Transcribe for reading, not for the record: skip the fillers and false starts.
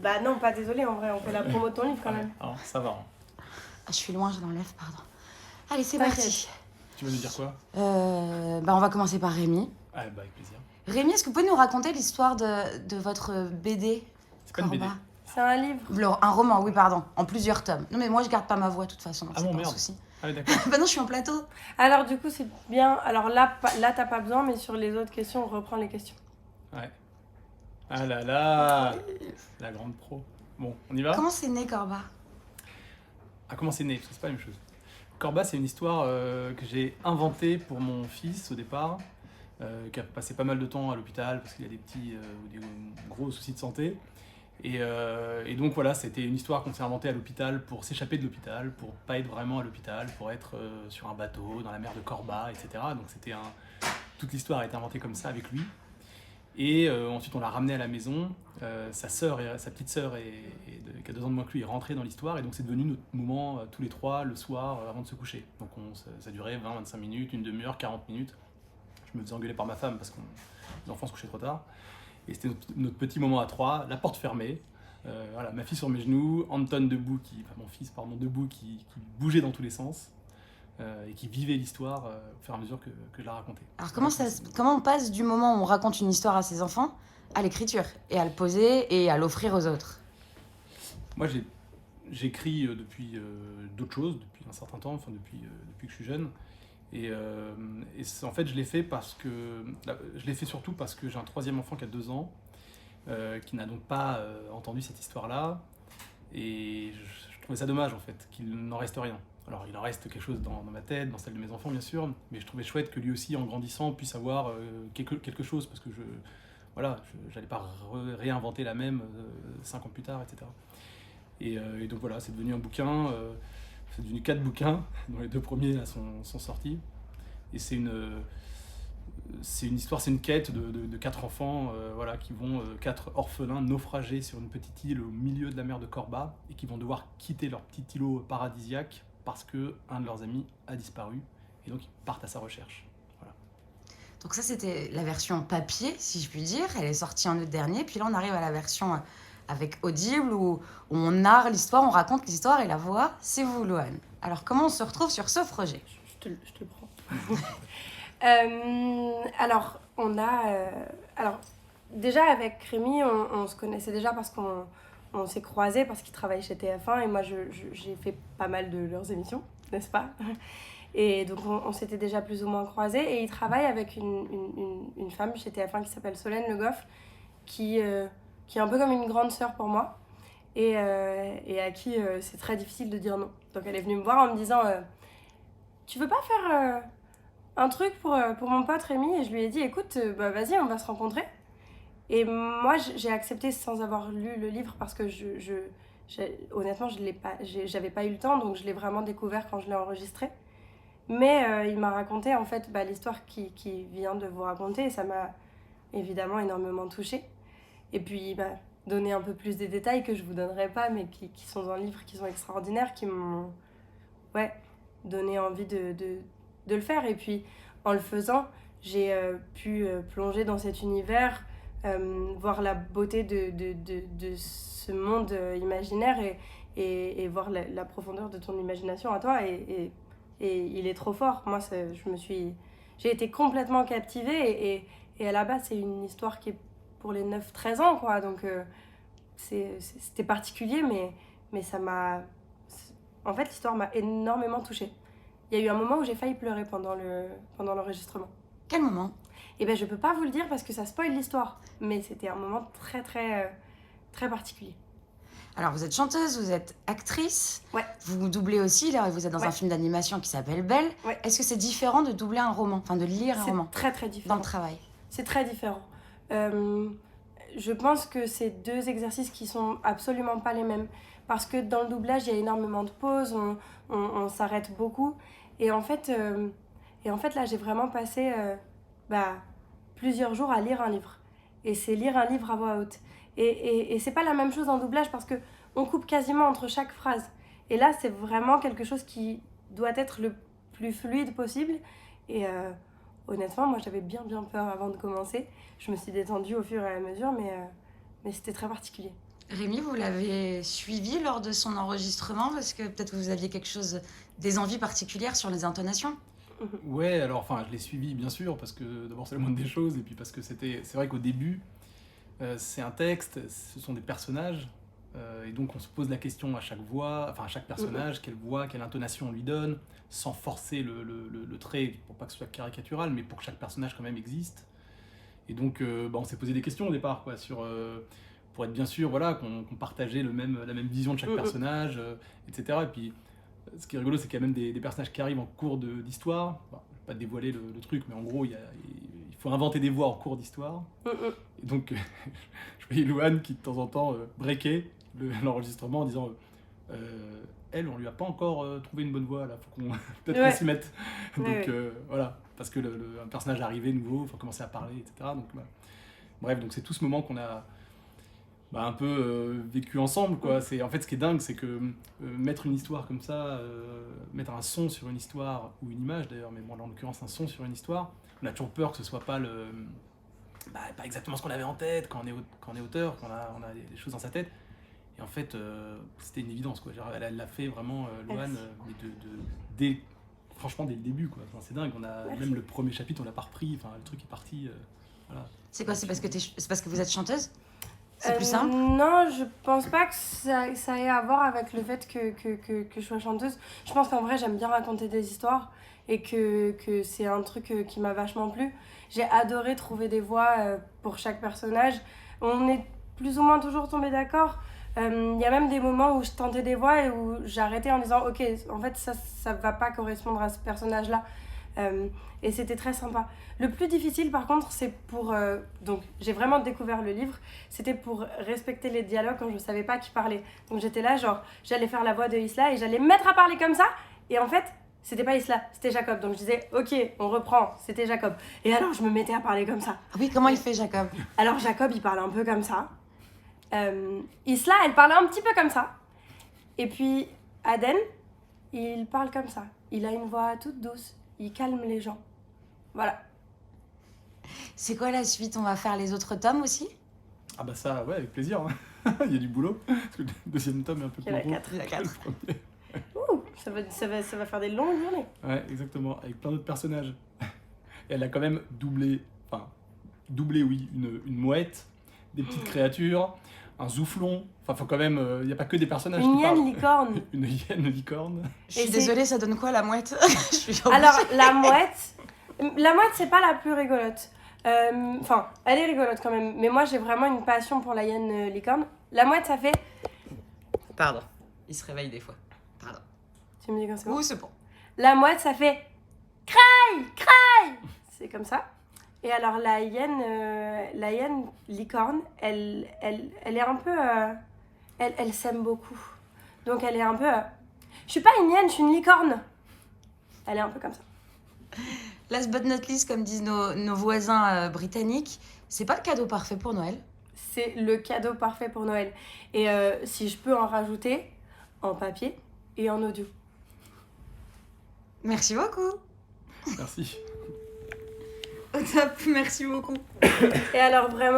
Bah non, pas désolé, en vrai, on fait la promo de ton livre quand même. Alors, ça va. Ah, je suis loin, je l'enlève, pardon. Allez, c'est T'inquiète. parti. Tu veux nous dire quoi? On va commencer par Rémi. Ah, bah, avec plaisir. Rémi, est-ce que vous pouvez nous raconter l'histoire de votre BD? C'est pas une BD. Corba? C'est un livre. Un roman, oui, pardon, en plusieurs tomes. Non, mais moi, je garde pas ma voix, de toute façon, donc Ah c'est bon, pas un merde. souci. Ah, oui, d'accord. Bah non, je suis en plateau. Alors du coup, c'est bien. Alors là, t'as pas besoin, mais sur les autres questions, on reprend les questions. Ouais. Ah là là, la grande pro. Bon, on y va? Comment c'est né, Corba? Ah, comment c'est né? Parce que c'est pas la même chose. Corba, c'est une histoire que j'ai inventée pour mon fils au départ, qui a passé pas mal de temps à l'hôpital parce qu'il a des petits ou des gros soucis de santé. Et donc voilà, c'était une histoire qu'on s'est inventée à l'hôpital pour s'échapper de l'hôpital, pour pas être vraiment à l'hôpital, pour être sur un bateau, dans la mer de Corba, etc. Donc toute l'histoire a été inventée comme ça avec lui. Et ensuite on l'a ramené à la maison. Sa petite sœur qui a 2 ans de moins que lui est rentrée dans l'histoire, et donc c'est devenu notre moment tous les 3 le soir avant de se coucher. Donc ça durait 20-25 minutes, une demi-heure, 40 minutes. Je me faisais engueuler par ma femme parce que les enfants se couchaient trop tard. Et c'était notre petit moment à 3, la porte fermée, voilà, ma fille sur mes genoux, Anton debout, mon fils debout, qui bougeait dans tous les sens, et qui vivait l'histoire au fur et à mesure que je la racontais. Alors, comment on passe du moment où on raconte une histoire à ses enfants à l'écriture, et à le poser et à l'offrir aux autres? Moi, j'écris depuis d'autres choses, depuis un certain temps, enfin depuis que je suis jeune. En fait, je l'ai fait surtout parce que j'ai un 3e enfant qui a 2 ans, qui n'a donc pas entendu cette histoire-là. Et je trouvais ça dommage, en fait, qu'il n'en reste rien. Alors, il en reste quelque chose dans ma tête, dans celle de mes enfants, bien sûr, mais je trouvais chouette que lui aussi, en grandissant, puisse avoir quelque chose, parce que j'allais pas réinventer la même 5 ans plus tard, etc. Et donc voilà, c'est devenu un bouquin, c'est devenu 4 bouquins, dont les 2 premiers là, sont sortis. Et c'est une histoire, c'est une quête de 4 enfants qui vont, 4 orphelins naufragés sur une petite île au milieu de la mer de Corba, et qui vont devoir quitter leur petit îlot paradisiaque parce qu'un de leurs amis a disparu, et donc ils partent à sa recherche. Voilà. Donc ça, c'était la version papier, si je puis dire. Elle est sortie en août dernier. Puis là, on arrive à la version avec Audible, où on narre l'histoire, on raconte l'histoire, et la voix, c'est vous, Louane. Alors, comment on se retrouve sur ce projet? Je te le prends. Alors, alors, déjà, avec Rémi, on se connaissait déjà parce qu'on s'est croisés, parce qu'il travaille chez TF1, et moi, j'ai fait pas mal de leurs émissions, n'est-ce pas? Et donc, on s'était déjà plus ou moins croisés, et il travaille avec une femme chez TF1 qui s'appelle Solène Le Goff, qui est un peu comme une grande sœur pour moi, et à qui c'est très difficile de dire non. Donc, elle est venue me voir en me disant tu veux pas faire un truc pour mon pote Rémi? Et je lui ai dit écoute, vas-y, on va se rencontrer. Et moi, j'ai accepté sans avoir lu le livre parce que honnêtement, j'avais pas eu le temps, donc je l'ai vraiment découvert quand je l'ai enregistré. Mais il m'a raconté en fait l'histoire qui vient de vous raconter, et ça m'a évidemment énormément touchée. Et puis donner un peu plus des détails que je vous donnerai pas, mais qui sont dans le livre, qui sont extraordinaires, qui m'ont donné envie de le faire. Et puis en le faisant, j'ai pu plonger dans cet univers, voir la beauté de ce monde imaginaire, et voir la profondeur de ton imagination à toi, et il est trop fort. Moi, j'ai été complètement captivée, et à la base, c'est une histoire qui est pour les 9-13 ans, quoi. Donc, c'était particulier, mais ça m'a... En fait, l'histoire m'a énormément touchée. Il y a eu un moment où j'ai failli pleurer pendant l'enregistrement. Quel moment? Eh ben, je peux pas vous le dire parce que ça spoil l'histoire, mais c'était un moment très, très, très particulier. Alors, vous êtes chanteuse, vous êtes actrice. Ouais. Vous doublez aussi, là, vous êtes dans un film d'animation qui s'appelle Belle. Ouais. Est-ce que c'est différent de doubler un roman, enfin de lire un roman? C'est très, très différent. Dans le travail. C'est très différent. Je pense que c'est 2 exercices qui sont absolument pas les mêmes. Parce que dans le doublage, il y a énormément de pauses, on s'arrête beaucoup. Et en fait, là, j'ai vraiment passé plusieurs jours à lire un livre. Et c'est lire un livre à voix haute. Et c'est pas la même chose en doublage parce qu'on coupe quasiment entre chaque phrase. Et là, c'est vraiment quelque chose qui doit être le plus fluide possible. Et honnêtement, moi, j'avais bien peur avant de commencer. Je me suis détendue au fur et à mesure, mais c'était très particulier. Rémi, vous l'avez suivi lors de son enregistrement parce que peut-être vous aviez des envies particulières sur les intonations? Ouais, alors enfin, je l'ai suivi bien sûr, parce que d'abord c'est la moindre des choses, et puis parce que c'est vrai qu'au début, c'est un texte, ce sont des personnages, et donc on se pose la question à chaque voix, enfin à chaque personnage, quelle voix, quelle intonation on lui donne, sans forcer le trait, pour pas que ce soit caricatural, mais pour que chaque personnage quand même existe. Et donc on s'est posé des questions au départ, quoi, pour être bien sûr voilà, qu'on partageait la même vision de chaque personnage, etc. Et puis ce qui est rigolo, c'est qu'il y a même des personnages qui arrivent en cours d'histoire. Enfin, je vais pas dévoiler le truc, mais en gros, il faut inventer des voix en cours d'histoire. Et donc, je voyais Louane qui, de temps en temps, breakait l'enregistrement en disant elle, on lui a pas encore trouvé une bonne voix, là, faut qu'on peut-être qu'on s'y mette. Donc, voilà, parce que un personnage arrivait nouveau, il faut commencer à parler, etc. Donc, bref, donc c'est tout ce moment qu'on a un peu vécu ensemble, quoi. En fait, ce qui est dingue, c'est que mettre une histoire comme ça, mettre un son sur une histoire, ou une image d'ailleurs, mais bon, là, en l'occurrence un son sur une histoire, on a toujours peur que ce soit pas pas exactement ce qu'on avait en tête quand on est auteur, quand on a des choses dans sa tête. Et en fait, c'était une évidence, quoi. Genre, elle l'a fait vraiment, Louane, mais franchement dès le début, quoi. Enfin, c'est dingue, même le premier chapitre, on l'a pas repris, enfin, le truc est parti. Voilà. C'est quoi? C'est parce que vous êtes chanteuse? C'est plus simple? Non, je pense pas que ça ait à voir avec le fait que je sois chanteuse. Je pense qu'en vrai, j'aime bien raconter des histoires et que c'est un truc qui m'a vachement plu. J'ai adoré trouver des voix pour chaque personnage. On est plus ou moins toujours tombés d'accord. Il y a même des moments où je tentais des voix et où j'arrêtais en disant ok, en fait ça va pas correspondre à ce personnage là, et c'était très sympa. Le plus difficile par contre c'est pour donc j'ai vraiment découvert le livre, c'était pour respecter les dialogues quand je savais pas qui parlait. Donc j'étais là genre j'allais faire la voix de Isla et j'allais me mettre à parler comme ça, et en fait c'était pas Isla, c'était Jacob. Donc je disais ok, on reprend, c'était Jacob, et alors je me mettais à parler comme ça. Ah oui, comment il fait Jacob? Alors Jacob il parle un peu comme ça. Isla, elle parlait un petit peu comme ça. Et puis Aden, il parle comme ça. Il a une voix toute douce. Il calme les gens. Voilà. C'est quoi la suite? On va faire les autres tomes aussi? Ah bah ça, ouais, avec plaisir. Hein. Il y a du boulot. Parce que le deuxième tome est un peu plus gros. Il y en a 4. Ouh, ça va faire des longues journées. Ouais, exactement. Avec plein d'autres personnages. Et elle a quand même doublé, oui, une mouette, des petites créatures, un zouflon. Enfin, faut quand même. Il n'y a pas que des personnages qui parlent. Une hyène licorne. Une hyène licorne. Je suis désolée, ça donne quoi la mouette? Alors, la mouette, c'est pas la plus rigolote. Enfin, elle est rigolote quand même. Mais moi, j'ai vraiment une passion pour la hyène licorne. La mouette, ça fait. Pardon, il se réveille des fois. Pardon. Tu me dis quand c'est bon? Oui, c'est bon. La mouette, ça fait. Craille, craille. C'est comme ça. Et alors la hyène licorne, elle est un peu... elle s'aime beaucoup. Donc elle est un peu... je suis pas une hyène, je suis une licorne. Elle est un peu comme ça. Last but not least, comme disent nos voisins britanniques, c'est pas le cadeau parfait pour Noël? C'est le cadeau parfait pour Noël. Et si je peux en rajouter, en papier et en audio. Merci beaucoup. Merci. Au top, merci beaucoup. Et alors vraiment...